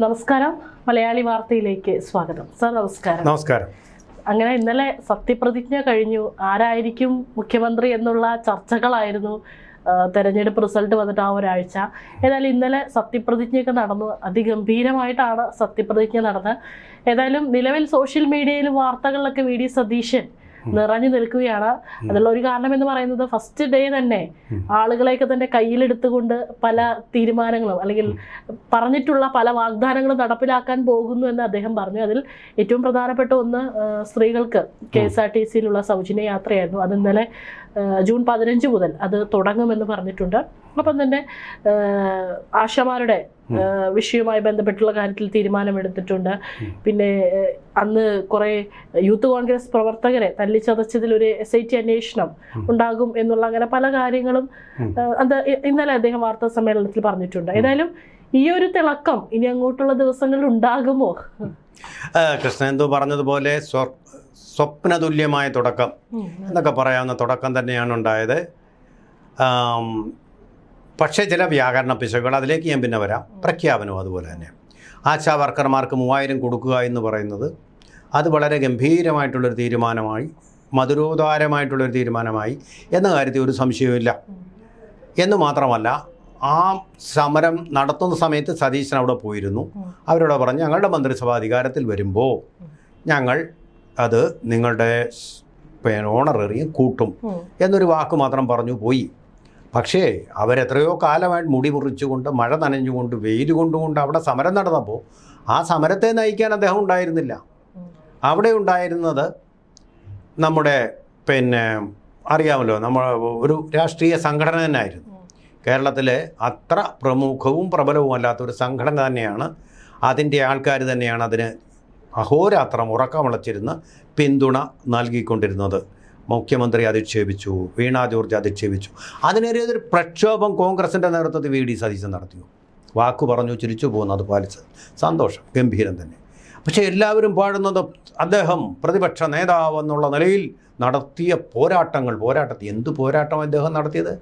നമസ്കാരം, മലയാളി വാർത്തയിലേക്ക് സ്വാഗതം. സർ നമസ്കാരം. നമസ്കാരം. അങ്ങനെ ഇന്നലെ സത്യപ്രതിജ്ഞ കഴിഞ്ഞു. ആരായിരിക്കും മുഖ്യമന്ത്രി എന്നുള്ള ചർച്ചകളായിരുന്നു. തെരഞ്ഞെടുപ്പ് റിസൾട്ട് വന്നിട്ട് ആ ഒരാഴ്ച. ഏതായാലും ഇന്നലെ സത്യപ്രതിജ്ഞയൊക്കെ നടന്നു. അതിഗംഭീരമായിട്ടാണ് സത്യപ്രതിജ്ഞ നടന്നത്. ഏതായാലും നിലവിൽ സോഷ്യൽ മീഡിയയിൽ വാർത്തകളിലൊക്കെ വി ഡി സതീശൻ നിറഞ്ഞു നിൽക്കുകയാണ്. അതിനുള്ള ഒരു കാരണം എന്ന് പറയുന്നത് ഫസ്റ്റ് ഡേ തന്നെ ആളുകളെയൊക്കെ തന്നെ കയ്യിലെടുത്തുകൊണ്ട് പല തീരുമാനങ്ങളും അല്ലെങ്കിൽ പറഞ്ഞിട്ടുള്ള പല വാഗ്ദാനങ്ങളും നടപ്പിലാക്കാൻ പോകുന്നു എന്ന് അദ്ദേഹം പറഞ്ഞു. അതിൽ ഏറ്റവും പ്രധാനപ്പെട്ട ഒന്ന് സ്ത്രീകൾക്ക് KSRTCയിലുള്ള സൗജന്യ യാത്രയായിരുന്നു. അത് ഇന്നലെ ജൂൺ 15 മുതൽ അത് തുടങ്ങുമെന്ന് പറഞ്ഞിട്ടുണ്ട്. അപ്പം തന്നെ ആശമാരുടെ വിഷയവുമായി ബന്ധപ്പെട്ടുള്ള കാര്യത്തിൽ തീരുമാനമെടുത്തിട്ടുണ്ട്. പിന്നെ അന്ന് കുറെ യൂത്ത് കോൺഗ്രസ് പ്രവർത്തകരെ തല്ലിച്ചതച്ചതിൽ ഒരു SIT അന്വേഷണം ഉണ്ടാകും എന്നുള്ള അങ്ങനെ പല കാര്യങ്ങളും അത് ഇന്നലെ അദ്ദേഹം വാർത്താ സമ്മേളനത്തിൽ പറഞ്ഞിട്ടുണ്ട്. ഏതായാലും ഈ ഒരു തിളക്കം ഇനി അങ്ങോട്ടുള്ള ദിവസങ്ങളിൽ ഉണ്ടാകുമോ? കൃഷ്ണേന്ദു പറഞ്ഞതുപോലെ സ്വപ്നതുല്യമായ തുടക്കം എന്നൊക്കെ പറയാവുന്ന തുടക്കം തന്നെയാണ് ഉണ്ടായത്. പക്ഷേ ചില വ്യാകരണ പിശകുകൾ, അതിലേക്ക് ഞാൻ പിന്നെ വരാം. പ്രഖ്യാപനവും അതുപോലെ തന്നെ. ആശാ വർക്കർമാർക്ക് 3000 കൊടുക്കുക എന്ന് പറയുന്നത് അത് വളരെ ഗംഭീരമായിട്ടുള്ളൊരു തീരുമാനമായി, മധുരോദാരമായിട്ടുള്ളൊരു തീരുമാനമായി എന്ന കാര്യത്തിൽ ഒരു സംശയവുമില്ല. എന്ന് മാത്രമല്ല, ആ സമരം നടത്തുന്ന സമയത്ത് സതീശൻ അവിടെ പോയിരുന്നു. അവരോട് പറഞ്ഞ് ഞങ്ങളുടെ മന്ത്രിസഭ അധികാരത്തിൽ വരുമ്പോൾ ഞങ്ങൾ അത് നിങ്ങളുടെ ഓണറേറിയം കൂട്ടും എന്നൊരു വാക്ക് മാത്രം പറഞ്ഞു പോയി. പക്ഷേ അവരെത്രയോ കാലമായിട്ട് മുടി മുറിച്ചുകൊണ്ട്, മഴ നനഞ്ഞുകൊണ്ട്, വെയിൽ കൊണ്ടുകൊണ്ട് അവിടെ സമരം നടന്നപ്പോൾ ആ സമരത്തെ നയിക്കാൻ അദ്ദേഹം ഉണ്ടായിരുന്നില്ല. അവിടെ ഉണ്ടായിരുന്നത് നമ്മുടെ അറിയാമല്ലോ, നമ്മൾ ഒരു രാഷ്ട്രീയ സംഘടന തന്നെയായിരുന്നു. കേരളത്തിലെ അത്ര പ്രമുഖവും പ്രബലവും അല്ലാത്തൊരു സംഘടന തന്നെയാണ്. അതിൻ്റെ ആൾക്കാർ തന്നെയാണ് അതിന് അഹോരാത്രം ഉറക്കമുളച്ചിരുന്ന് പിന്തുണ നൽകിക്കൊണ്ടിരുന്നത്. മുഖ്യമന്ത്രി അധിക്ഷേപിച്ചു, വീണ ജോർജ് അധിക്ഷേപിച്ചു. അതിനെതിരെ പ്രക്ഷോഭം കോൺഗ്രസിൻ്റെ നേതൃത്വത്തിൽ വി ഡി സതീശൻ നടത്തിയോ? വാക്കു പറഞ്ഞു, ചിരിച്ചു പോകുന്നത് പാലിച്ചത്. സന്തോഷം, ഗംഭീരം തന്നെ. പക്ഷേ എല്ലാവരും പാടുന്നത് അദ്ദേഹം പ്രതിപക്ഷ നേതാവ് എന്നുള്ള നിലയിൽ നടത്തിയ പോരാട്ടത്തിൽ എന്ത് പോരാട്ടം അദ്ദേഹം നടത്തിയത്?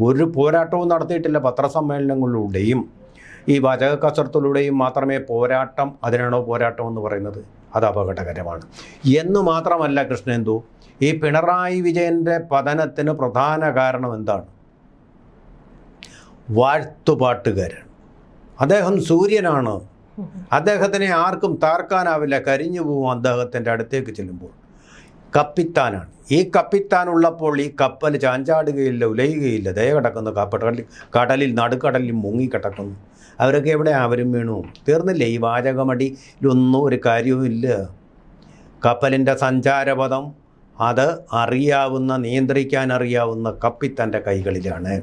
ഒരു പോരാട്ടവും നടത്തിയിട്ടില്ല. പത്രസമ്മേളനങ്ങളിലൂടെയും ഈ വാചക കസർത്തിലൂടെയും മാത്രമേ പോരാട്ടം, അതിനാണോ പോരാട്ടം എന്ന് പറയുന്നത്? അത് അപകടകരമാണ്. എന്ന് മാത്രമല്ല കൃഷ്ണേന്ദു, ഈ പിണറായി വിജയൻ്റെ പതനത്തിന് പ്രധാന കാരണം എന്താണ്? വാഴ്ത്തുപാട്ടുകാരൻ. അദ്ദേഹം സൂര്യനാണ്. അദ്ദേഹത്തിനെ ആർക്കും താർക്കാനാവില്ല, കരിഞ്ഞു പോവും അദ്ദേഹത്തിൻ്റെ അടുത്തേക്ക് ചെല്ലുമ്പോൾ. കപ്പിത്താനാണ്. ഈ കപ്പിത്താൻ ഉള്ളപ്പോൾ ഈ കപ്പൽ ചാഞ്ചാടുകയില്ല, ഉലയുകയില്ല. ദയ കിടക്കുന്നു കടലിൽ നടുക്കടലിൽ മുങ്ങിക്കിടക്കുന്നു. അവരൊക്കെ എവിടെ? അവരും വീണു. തീർന്നില്ലേ? ഈ വാചകമടിയിലൊന്നും ഒരു കാര്യവുമില്ല. കപ്പലിൻ്റെ സഞ്ചാരപഥം അത് നിയന്ത്രിക്കാൻ അറിയാവുന്ന കപ്പിത്താൻ്റെ കൈകളിലാണ്.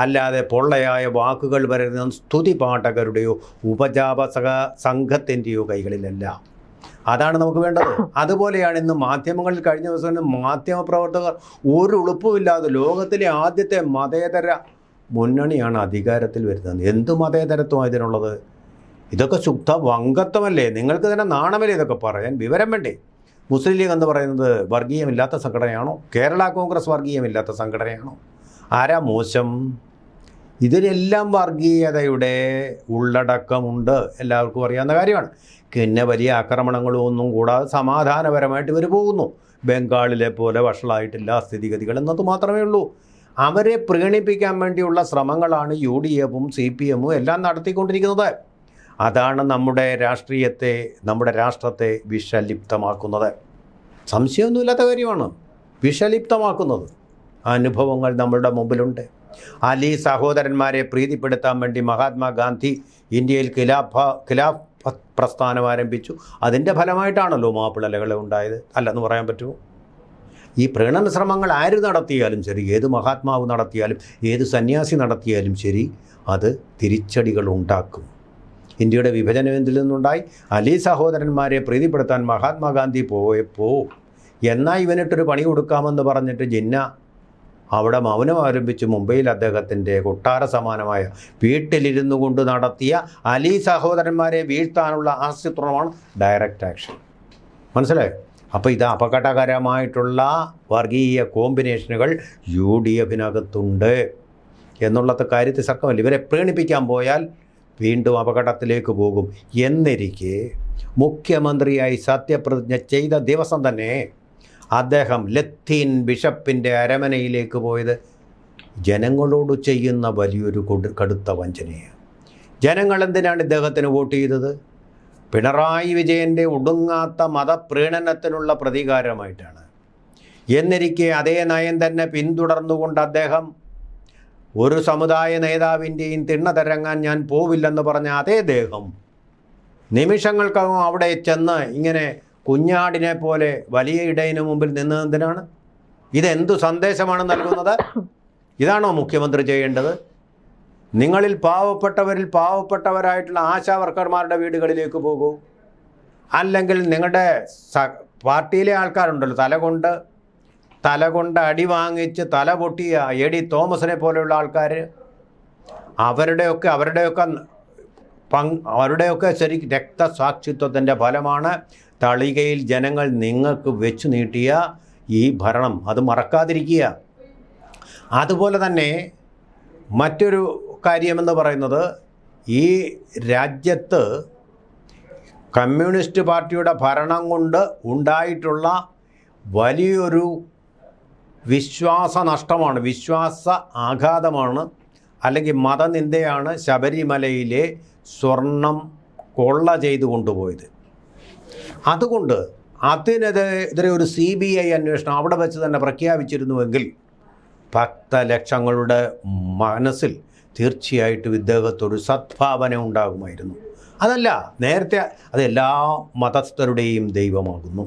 അല്ലാതെ പൊള്ളയായ വാക്കുകൾ വരുന്ന സ്തുതി പാഠകരുടെയോ ഉപജാപക സംഘത്തിൻ്റെയോ കൈകളിലല്ല. അതാണ് നമുക്ക് വേണ്ടത്. അതുപോലെയാണ് ഇന്ന് മാധ്യമങ്ങളിൽ കഴിഞ്ഞ ദിവസം മാധ്യമപ്രവർത്തകർ ഒരു ഉളുപ്പുമില്ലാതെ ലോകത്തിലെ ആദ്യത്തെ മതേതര മുന്നണിയാണ് അധികാരത്തിൽ വരുന്നത്. എന്ത് മതേതരത്വമാണ് ഇതിനുള്ളത്? ഇതൊക്കെ ശുദ്ധ വങ്കത്വമല്ലേ? നിങ്ങൾക്ക് തന്നെ നാണമല്ലേ ഇതൊക്കെ പറയാൻ? വിവരം വേണ്ടേ? മുസ്ലിം ലീഗ് എന്ന് പറയുന്നത് വർഗീയമില്ലാത്ത സംഘടനയാണോ? കേരള കോൺഗ്രസ് വർഗീയമില്ലാത്ത സംഘടനയാണോ? ആരാ മോശം? ഇതിലെല്ലാം വർഗീയതയുടെ ഉള്ളടക്കമുണ്ട്, എല്ലാവർക്കും അറിയാവുന്ന കാര്യമാണ്. പിന്നെ വലിയ ആക്രമണങ്ങളും ഒന്നും കൂടാതെ സമാധാനപരമായിട്ട് ഇവർ പോകുന്നു. ബംഗാളിലെ പോലെ വഷളായിട്ടില്ല സ്ഥിതിഗതികൾ എന്നത് മാത്രമേ ഉള്ളൂ. അവരെ പ്രീണിപ്പിക്കാൻ വേണ്ടിയുള്ള ശ്രമങ്ങളാണ് UDF-ഉം CPM-ഉം എല്ലാം നടത്തിക്കൊണ്ടിരിക്കുന്നത്. അതാണ് നമ്മുടെ രാഷ്ട്രത്തെ വിഷലിപ്തമാക്കുന്നത്. സംശയമൊന്നുമില്ലാത്ത കാര്യമാണ്. വിഷലിപ്തമാക്കുന്നത് അനുഭവങ്ങൾ നമ്മളുടെ മുമ്പിലുണ്ട്. അലി സഹോദരന്മാരെ പ്രീതിപ്പെടുത്താൻ വേണ്ടി മഹാത്മാഗാന്ധി ഇന്ത്യയിൽ ഖിലാഫ് പ്രസ്ഥാനം ആരംഭിച്ചു. അതിൻ്റെ ഫലമായിട്ടാണല്ലോ മാപ്പിളലകൾ ഉണ്ടായത്. അല്ലെന്ന് പറയാൻ പറ്റുമോ? ഈ പ്രീണന ശ്രമങ്ങൾ ആര് നടത്തിയാലും ശരി, ഏത് മഹാത്മാവ് നടത്തിയാലും ഏത് സന്യാസി നടത്തിയാലും ശരി, അത് തിരിച്ചടികൾ ഉണ്ടാക്കും. ഇന്ത്യയുടെ വിഭജനം എന്തിൽ നിന്നുണ്ടായി? അലി സഹോദരന്മാരെ പ്രീതിപ്പെടുത്താൻ മഹാത്മാഗാന്ധി പോയപ്പോൾ എന്നാൽ ഇവനിട്ടൊരു പണി കൊടുക്കാമെന്ന് പറഞ്ഞിട്ട് ജിന്ന അവിടെ മൗനം ആരംഭിച്ച് മുംബൈയിൽ അദ്ദേഹത്തിൻ്റെ കൊട്ടാര സമാനമായ വീട്ടിലിരുന്നു കൊണ്ട് നടത്തിയ അലി സഹോദരന്മാരെ വീഴ്ത്താനുള്ള ആസൂത്രണമാണ് ഡയറക്റ്റ് ആക്ഷൻ. മനസ്സിലായോ? അപ്പോൾ ഇത് അപകടകരമായിട്ടുള്ള വർഗീയ കോമ്പിനേഷനുകൾ UDF-നകത്തുണ്ട് എന്നുള്ളത് കാര്യത്തിൽ സർക്കാർ ഇവരെ പ്രീണിപ്പിക്കാൻ പോയാൽ വീണ്ടും അപകടത്തിലേക്ക് പോകും. എന്നിരിക്കെ മുഖ്യമന്ത്രിയായി സത്യപ്രതിജ്ഞ ചെയ്ത ദിവസം തന്നെ അദ്ദേഹം ലത്തീൻ ബിഷപ്പിൻ്റെ അരമനയിലേക്ക് പോയത് ജനങ്ങളോട് ചെയ്യുന്ന വലിയൊരു കടുത്ത വഞ്ചനയാണ്. ജനങ്ങൾ എന്തിനാണ് ഇദ്ദേഹത്തിന് വോട്ട് ചെയ്തത്? പിണറായി വിജയൻ്റെ ഒടുങ്ങാത്ത മതപ്രീണനത്തിനുള്ള പ്രതികാരമായിട്ടാണ്. എന്നിരിക്കെ അതേ നയം തന്നെ പിന്തുടർന്നുകൊണ്ട് അദ്ദേഹം ഒരു സമുദായ നേതാവിൻ്റെയും തിണ്ണ തരങ്ങാൻ ഞാൻ പോവില്ലെന്ന് പറഞ്ഞ അതേ ദേഹം നിമിഷങ്ങൾക്കകം അവിടെ ചെന്ന് ഇങ്ങനെ കുഞ്ഞാടിനെ പോലെ വലിയ ഇടയിന് മുമ്പിൽ നിന്നതെന്തിനാണ്? ഇതെന്തു സന്ദേശമാണ് നൽകുന്നത്? ഇതാണോ മുഖ്യമന്ത്രി ചെയ്യേണ്ടത്? നിങ്ങളിൽ പാവപ്പെട്ടവരിൽ പാവപ്പെട്ടവരായിട്ടുള്ള ആശാവർക്കർമാരുടെ വീടുകളിലേക്ക് പോകൂ, അല്ലെങ്കിൽ നിങ്ങളുടെ പാർട്ടിയിലെ ആൾക്കാരുണ്ടല്ലോ തലകൊണ്ട് അടി വാങ്ങിച്ച് തല പൊട്ടിയ എ.ഡി. തോമസിനെ പോലെയുള്ള ആൾക്കാർ, അവരുടെയൊക്കെ ശരിക്കും രക്തസാക്ഷിത്വത്തിൻ്റെ ഫലമാണ് തളികയിൽ ജനങ്ങൾ നിങ്ങൾക്ക് വെച്ചു നീട്ടിയ ഈ ഭരണം. അത് മറക്കാതിരിക്കുക. അതുപോലെ തന്നെ മറ്റൊരു കാര്യമെന്ന് പറയുന്നത്, ഈ രാജ്യത്ത് കമ്മ്യൂണിസ്റ്റ് പാർട്ടിയുടെ ഭരണം കൊണ്ട് ഉണ്ടായിട്ടുള്ള വലിയൊരു വിശ്വാസനഷ്ടമാണ്, വിശ്വാസ ആഘാതമാണ്, അല്ലെങ്കിൽ മതനിന്ദയാണ് ശബരിമലയിലെ സ്വർണം കൊള്ള ചെയ്തു കൊണ്ടുപോയത്. അതുകൊണ്ട് അതിനെതിരെ ഒരു CBI അന്വേഷണം അവിടെ വെച്ച് തന്നെ പ്രഖ്യാപിച്ചിരുന്നുവെങ്കിൽ ഭക്തലക്ഷങ്ങളുടെ മനസ്സിൽ തീർച്ചയായിട്ടും ഇദ്ദേഹത്തൊരു സദ്ഭാവന ഉണ്ടാകുമായിരുന്നു. അതല്ല, നേരത്തെ അത് എല്ലാ മതസ്ഥരുടെയും ദൈവമാകുന്നു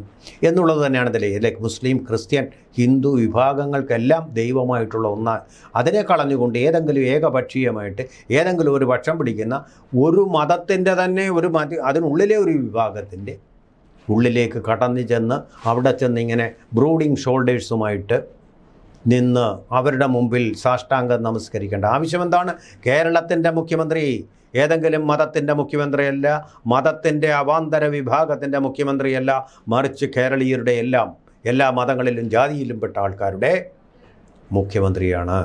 എന്നുള്ളത് തന്നെയാണ് ഇതിലെ മുസ്ലിം, ക്രിസ്ത്യൻ, ഹിന്ദു വിഭാഗങ്ങൾക്കെല്ലാം ദൈവമായിട്ടുള്ള ഒന്നാണ്. അതിനെ കളഞ്ഞുകൊണ്ട് ഏതെങ്കിലും ഏകപക്ഷീയമായിട്ട് ഏതെങ്കിലും ഒരു പക്ഷം പിടിക്കുന്ന ഒരു മതത്തിൻ്റെ തന്നെ അതിനുള്ളിലെ ഒരു വിഭാഗത്തിൻ്റെ ഉള്ളിലേക്ക് കടന്നു ചെന്ന് അവിടെ ചെന്ന് ഇങ്ങനെ ബ്രൂഡിങ് ഷോൾഡേഴ്സുമായിട്ട് നിന്ന് അവരുടെ മുമ്പിൽ സാഷ്ടാംഗം നമസ്കരിക്കേണ്ട ആവശ്യമെന്താണ്? കേരളത്തിൻ്റെ മുഖ്യമന്ത്രി ഏതെങ്കിലും മതത്തിൻ്റെ മുഖ്യമന്ത്രിയല്ല, മതത്തിൻ്റെ അവാന്തര വിഭാഗത്തിൻ്റെ മുഖ്യമന്ത്രിയല്ല, മറിച്ച് കേരളീയരുടെ എല്ലാ മതങ്ങളിലും ജാതിയിലും പെട്ട ആൾക്കാരുടെ മുഖ്യമന്ത്രിയാണ്.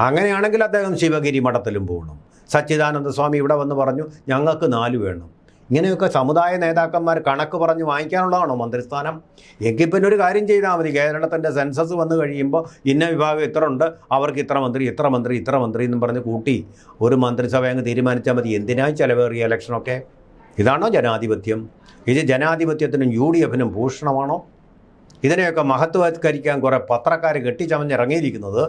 അങ്ങനെയാണെങ്കിൽ അദ്ദേഹം ശിവഗിരി മഠത്തിലും പോകണം. സച്ചിദാനന്ദ സ്വാമി ഇവിടെ വന്ന് പറഞ്ഞു ഞങ്ങൾക്ക് 4 വേണം. ഇങ്ങനെയൊക്കെ സമുദായ നേതാക്കന്മാർ കണക്ക് പറഞ്ഞ് വാങ്ങിക്കാനുള്ളതാണോ മന്ത്രിസ്ഥാനം? എങ്കിൽ പിന്നെ ഒരു കാര്യം ചെയ്താൽ മതി. കേരളത്തിൻ്റെ സെൻസസ് വന്നു കഴിയുമ്പോൾ ഇന്ന വിഭാഗം ഇത്ര ഉണ്ട്, അവർക്ക് ഇത്ര മന്ത്രി എന്നും പറഞ്ഞ് കൂട്ടി ഒരു മന്ത്രിസഭ അങ്ങ് തീരുമാനിച്ചാൽ മതി. എന്തിനായി ചിലവേറിയ ഇലക്ഷനൊക്കെ? ഇതാണോ ജനാധിപത്യം? ഇത് ജനാധിപത്യത്തിനും UDFനും ഭൂഷണമാണോ? ഇതിനെയൊക്കെ മഹത്വവത്കരിക്കാൻ കുറേ പത്രക്കാർ കെട്ടിച്ചമഞ്ഞിറങ്ങിയിരിക്കുന്നത്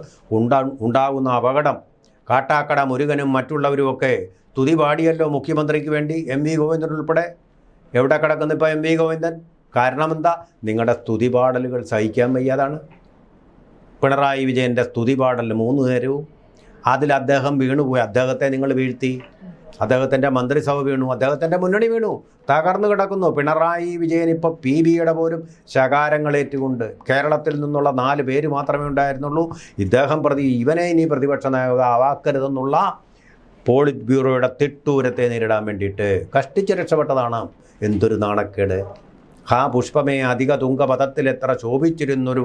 ഉണ്ടാകുന്ന അപകടം. കാട്ടാക്കട മുരുകനും മറ്റുള്ളവരുമൊക്കെ തുതി പാടിയല്ലോ മുഖ്യമന്ത്രിക്ക് വേണ്ടി. MV ഗോവിന്ദൻ ഉൾപ്പെടെ. എവിടെ കിടക്കുന്നു ഇപ്പോൾ MV ഗോവിന്ദൻ? കാരണം എന്താ? നിങ്ങളുടെ സ്തുതിപാടലുകൾ സഹിക്കാൻ വയ്യാതാണ്. പിണറായി വിജയൻ്റെ സ്തുതിപാടൽ 3 നേരവും അതിൽ അദ്ദേഹം വീണുപോയി. അദ്ദേഹത്തെ നിങ്ങൾ വീഴ്ത്തി, അദ്ദേഹത്തിൻ്റെ മന്ത്രിസഭ വീണു, അദ്ദേഹത്തിൻ്റെ മുന്നണി വീണു, തകർന്നു കിടക്കുന്നു. പിണറായി വിജയൻ ഇപ്പോൾ PBയുടെ പോലും ശകാരങ്ങളേറ്റുകൊണ്ട് കേരളത്തിൽ നിന്നുള്ള 4 പേര് മാത്രമേ ഉണ്ടായിരുന്നുള്ളൂ. ഇവനെ ഇനി പ്രതിപക്ഷ നേതാവാക്കരുതെന്നുള്ള പോളിറ്റ് ബ്യൂറോയുടെ തിട്ടൂരത്തെ നേരിടാൻ വേണ്ടിയിട്ട് കഷ്ടിച്ച് രക്ഷപ്പെട്ടതാണ്. എന്തൊരു നാണക്കേട്! പുഷ്പമേ അധിക തുങ്കപഥത്തിൽ എത്ര ശോഭിച്ചിരുന്നൊരു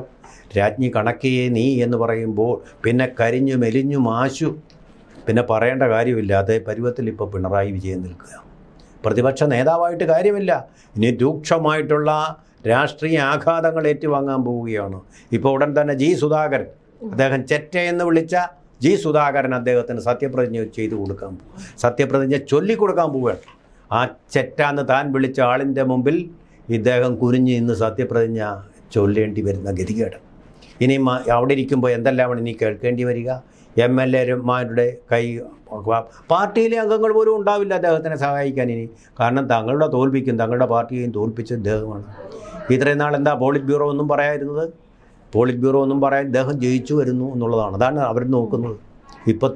രാജ്ഞി കണക്കേ നീ എന്ന് പറയുമ്പോൾ പിന്നെ കരിഞ്ഞു മെലിഞ്ഞു മാശു, പിന്നെ പറയേണ്ട കാര്യമില്ല. അതേ പരുവത്തിൽ ഇപ്പോൾ പിണറായി വിജയൻ നിൽക്കുക. പ്രതിപക്ഷ നേതാവായിട്ട് കാര്യമില്ല, ഇനി രൂക്ഷമായിട്ടുള്ള രാഷ്ട്രീയ ആഘാതങ്ങൾ ഏറ്റുവാങ്ങാൻ പോവുകയാണ്. ഇപ്പോൾ ഉടൻ തന്നെ സുധാകരൻ, അദ്ദേഹം ചെറ്റയെന്ന് വിളിച്ച സുധാകരൻ അദ്ദേഹത്തിന് സത്യപ്രതിജ്ഞ ചെയ്തു കൊടുക്കാൻ പോകും, സത്യപ്രതിജ്ഞ ചൊല്ലിക്കൊടുക്കാൻ പോവുകയാണ്. ആ ചെറ്റാന്ന് താൻ വിളിച്ച ആളിൻ്റെ മുമ്പിൽ ഇദ്ദേഹം കുനിഞ്ഞ് ഇന്ന് സത്യപ്രതിജ്ഞ ചൊല്ലേണ്ടി വരുന്ന ഗതികേട്. ഇനി അവിടെ ഇരിക്കുമ്പോൾ എന്തെല്ലാമാണ് ഇനി കേൾക്കേണ്ടി വരിക? MLA-മാരുടെ പാർട്ടിയിലെ അംഗങ്ങൾ പോലും ഉണ്ടാവില്ല അദ്ദേഹത്തിനെ സഹായിക്കാൻ ഇനി. കാരണം തങ്ങളുടെ പാർട്ടിയെയും തോൽപ്പിച്ച ഇദ്ദേഹമാണ്. ഇത്രയും നാൾ എന്താ പോളിറ്റ് ബ്യൂറോ ഒന്നും പറയാതിരുന്നത്? പോളിറ്റ് ബ്യൂറോ ഒന്നും പറയാൻ ഇദ്ദേഹം ജയിച്ചു വരുന്നു എന്നുള്ളതാണ്. അതാണ് അവർ നോക്കുന്നത്. ഇപ്പോൾ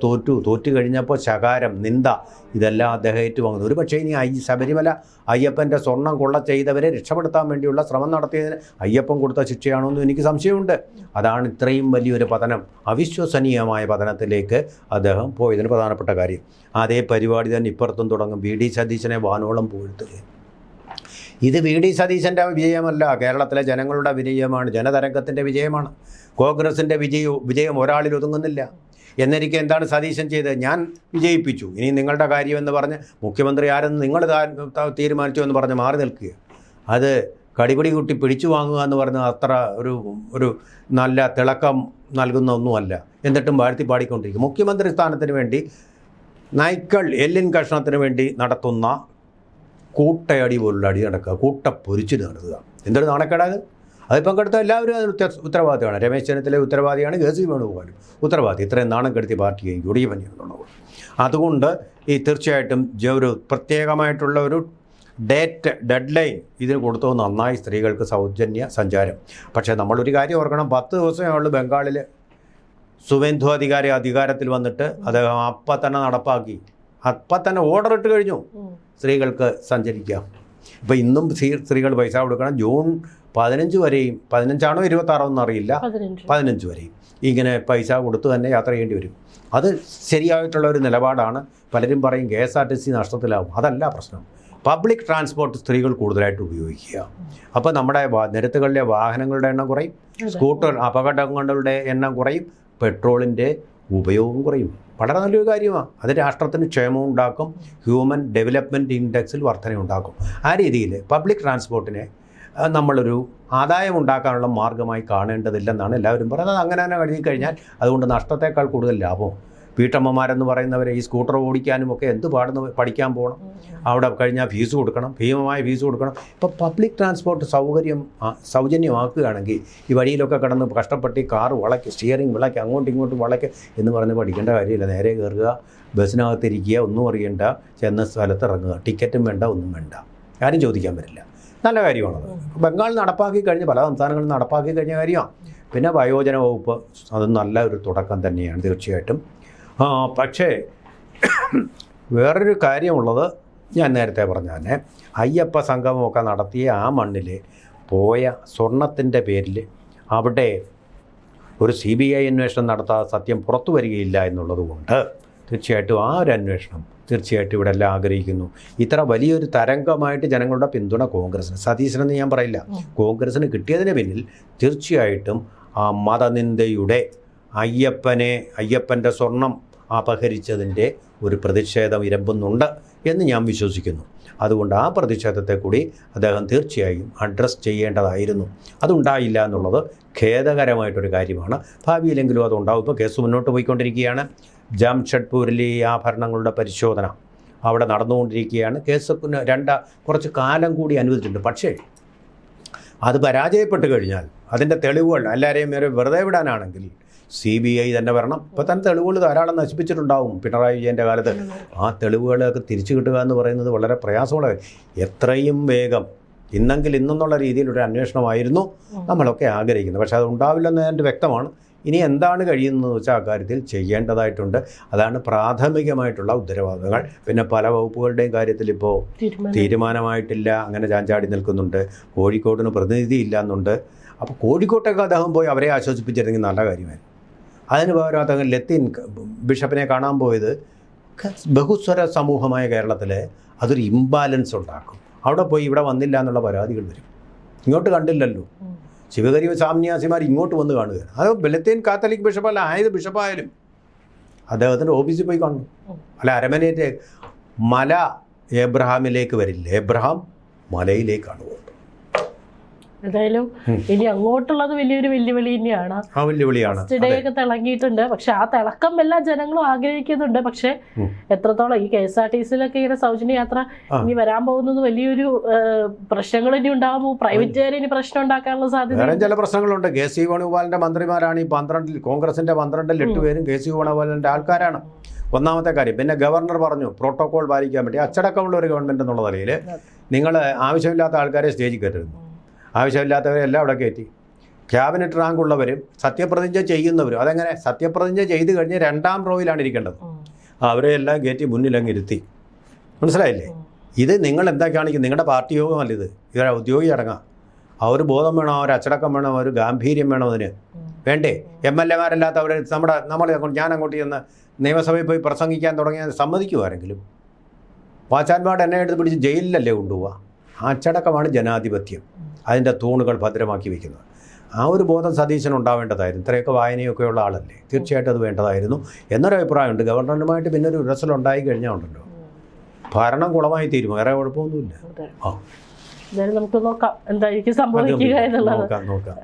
തോറ്റു കഴിഞ്ഞപ്പോൾ ശകാരം, നിന്ദ, ഇതെല്ലാം അദ്ദേഹം ഏറ്റുവാങ്ങുന്നു. ഒരു പക്ഷേ ഇനി ശബരിമല അയ്യപ്പൻ്റെ സ്വർണം കൊള്ള ചെയ്തവരെ രക്ഷപ്പെടുത്താൻ വേണ്ടിയുള്ള ശ്രമം നടത്തിയതിന് അയ്യപ്പൻ കൊടുത്ത ശിക്ഷയാണോ എന്ന് എനിക്ക് സംശയമുണ്ട്. അതാണ് ഇത്രയും വലിയൊരു പതനം, അവിശ്വസനീയമായ പതനത്തിലേക്ക് അദ്ദേഹം പോയതിന് പ്രധാനപ്പെട്ട കാര്യം. അതേ പരിപാടി തന്നെ ഇപ്പുറത്തും തുടങ്ങും. VD സതീശനെ വാനോളം പോഴ്ത്തുകയും. ഇത് VD സതീശൻ്റെ വിജയമല്ല, കേരളത്തിലെ ജനങ്ങളുടെ വിജയമാണ്, ജനതരംഗത്തിൻ്റെ വിജയമാണ്. കോൺഗ്രസിൻ്റെ വിജയം ഒരാളിൽ ഒതുങ്ങുന്നില്ല. എന്നിരിക്കെ എന്താണ് സതീശൻ ചെയ്തത്? ഞാൻ വിജയിപ്പിച്ചു, ഇനി നിങ്ങളുടെ കാര്യമെന്ന് പറഞ്ഞ് മുഖ്യമന്ത്രി ആരെന്ന് നിങ്ങൾ തീരുമാനിച്ചു എന്ന് പറഞ്ഞ് മാറി നിൽക്കുക. അത് കടിപിടി കൂട്ടി പിടിച്ചു വാങ്ങുക എന്ന് പറഞ്ഞാൽ അത്ര ഒരു നല്ല തിളക്കം നൽകുന്ന ഒന്നുമല്ല. എന്നിട്ടും വാഴ്ത്തി പാടിക്കൊണ്ടിരിക്കും. മുഖ്യമന്ത്രി സ്ഥാനത്തിന് വേണ്ടി നായ്ക്കൾ എല്ലിൻ കഷ്ണത്തിന് വേണ്ടി നടത്തുന്ന കൂട്ടയടി പോലുള്ള അടി നടക്കുക, കൂട്ടപ്പൊരിച്ചിൽ നടത്തുക. എന്തൊരു നാണക്കേടാത്! അതിപ്പം കെടുത്ത എല്ലാവരും അതിന് ഉത്തരവാദിത്തമാണ്. രമേശ് ചെന്നിത്തല ഉത്തരവാദിയാണ്, കെ.സി. വേണുഗോപാലും ഉത്തരവാദി. ഇത്രയും നാണം കെടുത്തി പാർട്ടിയെയും യു.ഡി.എഫ് എന്നുള്ളത്. അതുകൊണ്ട് തീർച്ചയായിട്ടും ഒരു പ്രത്യേകമായിട്ടുള്ള ഒരു ഡെഡ് ലൈൻ ഇതിന് കൊടുത്തത് നന്നായി. സ്ത്രീകൾക്ക് സൗജന്യ സഞ്ചാരം. പക്ഷേ നമ്മളൊരു കാര്യം ഓർക്കണം, 10 ദിവസമേ ഉള്ളൂ ബംഗാളിൽ സുവേന്ദു അധികാരത്തിൽ വന്നിട്ട് അദ്ദേഹം അപ്പം തന്നെ നടപ്പാക്കി. അപ്പം തന്നെ ഓർഡർ ഇട്ട് കഴിഞ്ഞു സ്ത്രീകൾക്ക് സഞ്ചരിക്കാം. ഇപ്പോൾ ഇന്നും സ്ത്രീകൾ പൈസ കൊടുക്കണം. ജൂൺ 15 വരെയും, 15ആണോ 26 എന്നറിയില്ല, 15 വരെയും ഇങ്ങനെ പൈസ കൊടുത്ത് തന്നെ യാത്ര ചെയ്യേണ്ടി വരും. അത് ശരിയായിട്ടുള്ള ഒരു നിലപാടാണ്. പലരും പറയും KSRTC നഷ്ടത്തിലാവും. അതല്ല പ്രശ്നം. പബ്ലിക് ട്രാൻസ്പോർട്ട് സ്ത്രീകൾ കൂടുതലായിട്ട് ഉപയോഗിക്കുക. അപ്പോൾ നമ്മുടെ നിരത്തുകളിലെ വാഹനങ്ങളുടെ എണ്ണം കുറയും, സ്കൂട്ടർ അപകടങ്ങളുടെ എണ്ണം കുറയും, പെട്രോളിൻ്റെ ഉപയോഗം കുറയും. വളരെ നല്ലൊരു കാര്യമാണ്. അത് രാഷ്ട്രത്തിന് ക്ഷേമം ഉണ്ടാക്കും, ഹ്യൂമൻ ഡെവലപ്മെൻറ്റ് ഇൻഡെക്സിൽ വർധനയുണ്ടാക്കും. ആ രീതിയിൽ പബ്ലിക് ട്രാൻസ്പോർട്ടിനെ നമ്മളൊരു ആദായം ഉണ്ടാക്കാനുള്ള മാർഗ്ഗമായി കാണേണ്ടതില്ലെന്നാണ് എല്ലാവരും പറയുന്നത്. അത് അങ്ങനെ തന്നെ കഴിഞ്ഞാൽ അതുകൊണ്ട് നഷ്ടത്തേക്കാൾ കൂടുതൽ ലാഭം. വീട്ടമ്മമാരെന്ന് പറയുന്നവരെ ഈ സ്കൂട്ടർ ഓടിക്കാനും ഒക്കെ എന്ത് പഠിക്കാൻ പോകണം, അവിടെ കഴിഞ്ഞാൽ ഫീസ് കൊടുക്കണം, ഭീമമായ ഫീസ് കൊടുക്കണം. ഇപ്പോൾ പബ്ലിക് ട്രാൻസ്പോർട്ട് സൗജന്യമാക്കുകയാണെങ്കിൽ ഈ വഴിയിലൊക്കെ കിടന്ന് കഷ്ടപ്പെട്ട് ഈ കാറ് വളയ്ക്ക്, സ്റ്റിയറിംഗ് വിളയ്ക്ക്, അങ്ങോട്ടും ഇങ്ങോട്ടും വളയ്ക്ക് എന്ന് പറഞ്ഞ് പഠിക്കേണ്ട കാര്യമില്ല. നേരെ കയറുക, ബസ്സിനകത്തിരിക്കുക, ഒന്നും അറിയണ്ട, ചെന്ന സ്ഥലത്ത് ഇറങ്ങുക, ടിക്കറ്റും വേണ്ട, ഒന്നും വേണ്ട, ആരും ചോദിക്കാൻ വരില്ല. നല്ല കാര്യമാണത്. ബംഗാൾ നടപ്പാക്കി കഴിഞ്ഞ്, പല സംസ്ഥാനങ്ങളിൽ നടപ്പാക്കി കഴിഞ്ഞ കാര്യമാണ്. പിന്നെ വയോജന വകുപ്പ്, അത് നല്ല ഒരു തുടക്കം തന്നെയാണ് തീർച്ചയായിട്ടും. പക്ഷേ വേറൊരു കാര്യമുള്ളത്, ഞാൻ നേരത്തെ പറഞ്ഞ തന്നെ അയ്യപ്പ സംഗമമൊക്കെ നടത്തിയ ആ മണ്ണിൽ പോയ സ്വർണത്തിൻ്റെ പേരിൽ അവിടെ ഒരു CBI അന്വേഷണം നടത്താതെ സത്യം പുറത്തു വരികയില്ല എന്നുള്ളത് കൊണ്ട് തീർച്ചയായിട്ടും ആ ഒരു അന്വേഷണം തീർച്ചയായിട്ടും ഇവിടെ എല്ലാം ആഗ്രഹിക്കുന്നു. ഇത്ര വലിയൊരു തരംഗമായിട്ട് ജനങ്ങളുടെ പിന്തുണ കോൺഗ്രസിന്, സതീശനെന്ന് ഞാൻ പറയില്ല, കോൺഗ്രസിന് കിട്ടിയതിന് പിന്നിൽ തീർച്ചയായിട്ടും ആ മതനിന്ദയുടെ അയ്യപ്പൻ്റെ സ്വർണം അപഹരിച്ചതിൻ്റെ ഒരു പ്രതിഷേധം ഇരമ്പുന്നുണ്ട് എന്ന് ഞാൻ വിശ്വസിക്കുന്നു. അതുകൊണ്ട് ആ പ്രതിഷേധത്തെ കൂടി അദ്ദേഹം തീർച്ചയായും അഡ്രസ്സ് ചെയ്യേണ്ടതായിരുന്നു. അതുണ്ടായില്ല എന്നുള്ളത് ഖേദകരമായിട്ടൊരു കാര്യമാണ്. ഭാവിയിലെങ്കിലും അതുണ്ടാവും. ഇപ്പോൾ കേസ് മുന്നോട്ട് പോയിക്കൊണ്ടിരിക്കുകയാണ്. ജാംഷഡ്പൂരിലെ ഈ ആഭരണങ്ങളുടെ പരിശോധന അവിടെ നടന്നുകൊണ്ടിരിക്കുകയാണ്. കേസ് കുറച്ച് കാലം കൂടി അനുവദിച്ചിട്ടുണ്ട്. പക്ഷേ അത് പരാജയപ്പെട്ട് കഴിഞ്ഞാൽ അതിൻ്റെ തെളിവുകൾ എല്ലാവരെയും വെറുതെ വിടാനാണെങ്കിൽ CBI തന്നെ വരണം. ഇപ്പോൾ തന്നെ തെളിവുകൾ ധാരാളം നശിപ്പിച്ചിട്ടുണ്ടാവും പിണറായി വിജയൻ്റെ കാലത്ത്. ആ തെളിവുകളൊക്കെ തിരിച്ചു കിട്ടുക എന്ന് പറയുന്നത് വളരെ പ്രയാസമുള്ള കാര്യം. എത്രയും വേഗം ഇന്നെന്നുള്ള രീതിയിലൊരു അന്വേഷണമായിരുന്നു നമ്മളൊക്കെ ആഗ്രഹിക്കുന്നത്. പക്ഷേ അത് ഉണ്ടാവില്ലെന്ന് എൻ്റെ വ്യക്തമാണ്. ഇനി എന്താണ് കഴിയുന്നതെന്ന് വെച്ചാൽ അക്കാര്യത്തിൽ ചെയ്യേണ്ടതായിട്ടുണ്ട്. അതാണ് പ്രാഥമികമായിട്ടുള്ള ഉത്തരവാദിത്തങ്ങൾ. പിന്നെ പല വകുപ്പുകളുടെയും കാര്യത്തിൽ ഇപ്പോൾ തീരുമാനമായിട്ടില്ല, അങ്ങനെ ചാഞ്ചാടി നിൽക്കുന്നുണ്ട്. കോഴിക്കോടിന് പ്രതിനിധി ഇല്ല എന്നുണ്ട്. അപ്പോൾ കോഴിക്കോട്ടൊക്കെ അദ്ദേഹം പോയി അവരെ ആശ്വസിപ്പിച്ചിരുന്നെങ്കിൽ നല്ല കാര്യമായിരുന്നു. അതിന് പകരം അദ്ദേഹം ലത്തീൻ ബിഷപ്പിനെ കാണാൻ പോയത് ബഹുസ്വര സമൂഹമായ കേരളത്തിൽ അതൊരു ഇംബാലൻസ് ഉണ്ടാക്കും. അവിടെ പോയി ഇവിടെ വന്നില്ല എന്നുള്ള പരാതികൾ വരും. ഇങ്ങോട്ട് കണ്ടില്ലല്ലോ, ശിവഗരി സാമ്യാസിമാർ ഇങ്ങോട്ട് വന്ന് കാണുക. അത് ലത്തീൻ കാത്തലിക് ബിഷപ്പല്ല, ആയത് ബിഷപ്പായാലും അദ്ദേഹത്തിൻ്റെ ഓഫീസിൽ പോയി കാണും. അല്ല, അരമനയിലെ മല എബ്രഹാമിലേക്ക് വരില്ല, എബ്രഹാം മലയിലേക്കാണ് പോകുന്നത്. എന്തായാലും ഇനി അങ്ങോട്ടുള്ളത് വലിയൊരു വെല്ലുവിളി തന്നെയാണ്. ഒക്കെ തിളങ്ങിയിട്ടുണ്ട്. പക്ഷെ ആ തിളക്കം എല്ലാ ജനങ്ങളും ആഗ്രഹിക്കുന്നുണ്ട്. പക്ഷെ എത്രത്തോളം ഈ KSRTCയിലൊക്കെ ഇങ്ങനെ സൗജന്യ യാത്ര ഇനി വരാൻ പോകുന്നത് വലിയൊരു പ്രശ്നങ്ങൾ ഇനി ഉണ്ടാകുമോ? പ്രൈവറ്റുകാർ ഇനി പ്രശ്നം ഉണ്ടാക്കാനുള്ള സാധ്യത. വേറെ ചില പ്രശ്നങ്ങളുണ്ട്. കെ.സി. വേണുഗോപാലിന്റെ മന്ത്രിമാരാണ് ഈ 12 കോൺഗ്രസിന്റെ 12 8 പേരും കെ.സി. വേണുഗോപാലിന്റെ ആൾക്കാരാണ്. ഒന്നാമത്തെ കാര്യം. പിന്നെ ഗവർണർ പറഞ്ഞു പ്രോട്ടോകോൾ പാലിക്കാൻ വേണ്ടി അച്ചടക്കമുള്ള ഒരു ഗവൺമെന്റ് എന്നുള്ള നിലയിൽ നിങ്ങൾ ആവശ്യമില്ലാത്ത ആൾക്കാരെ സ്റ്റേജിൽ കയറ്റരുന്നു. ആവശ്യമില്ലാത്തവരെല്ലാം അവിടെ കയറ്റി. ക്യാബിനറ്റ് റാങ്ക് ഉള്ളവരും സത്യപ്രതിജ്ഞ ചെയ്യുന്നവരും, അതെങ്ങനെ സത്യപ്രതിജ്ഞ ചെയ്ത് കഴിഞ്ഞ് 2ാം റോയിലാണ് ഇരിക്കേണ്ടത്. അവരെ എല്ലാം കയറ്റി മുന്നിലങ്ങ് ഇരുത്തി. മനസ്സിലായില്ലേ? ഇത് നിങ്ങൾ എന്താ കാണിക്കും? നിങ്ങളുടെ പാർട്ടി യോഗമല്ല ഇത്. ഇതൊരു ഔദ്യോഗിക അടങ്ങാം. ആ ഒരു ബോധം വേണം, ആ ഒരു അച്ചടക്കം വേണം, ഒരു ഗാംഭീര്യം വേണം അതിന്. വേണ്ടേ? MLA-മാരല്ലാത്തവർ ഞാൻ അങ്ങോട്ട് ചെന്ന് നിയമസഭയിൽ പോയി പ്രസംഗിക്കാൻ തുടങ്ങിയാൽ സമ്മതിക്കുമാരെങ്കിലും? വാച്ചാൻപാട് എന്നെ എടുത്ത് പിടിച്ച് ജയിലിലല്ലേ കൊണ്ടുപോവുക? ആ അച്ചടക്കമാണ് ജനാധിപത്യം. അതിൻ്റെ തൂണുകൾ ഭദ്രമാക്കി വയ്ക്കുന്നത്. ആ ഒരു ബോധം സതീശന് ഉണ്ടാവേണ്ടതായിരുന്നു. ഇത്രയൊക്കെ വായനയൊക്കെ ഉള്ള ആളല്ലേ, തീർച്ചയായിട്ടും അത് വേണ്ടതായിരുന്നു എന്നൊരു അഭിപ്രായമുണ്ട്. ഗവർണറുമായിട്ട് പിന്നെ ഒരു ഉരസൽ ഉണ്ടായി കഴിഞ്ഞാൽ ഉണ്ടല്ലോ ഭരണം കുളമായി തീരും, വേറെ കുഴപ്പമൊന്നുമില്ല. എന്തായാലും നമുക്ക് നോക്കാം എന്തായിരിക്കും സംഭവിക്കുക എന്നുള്ളത്. നോക്കാം.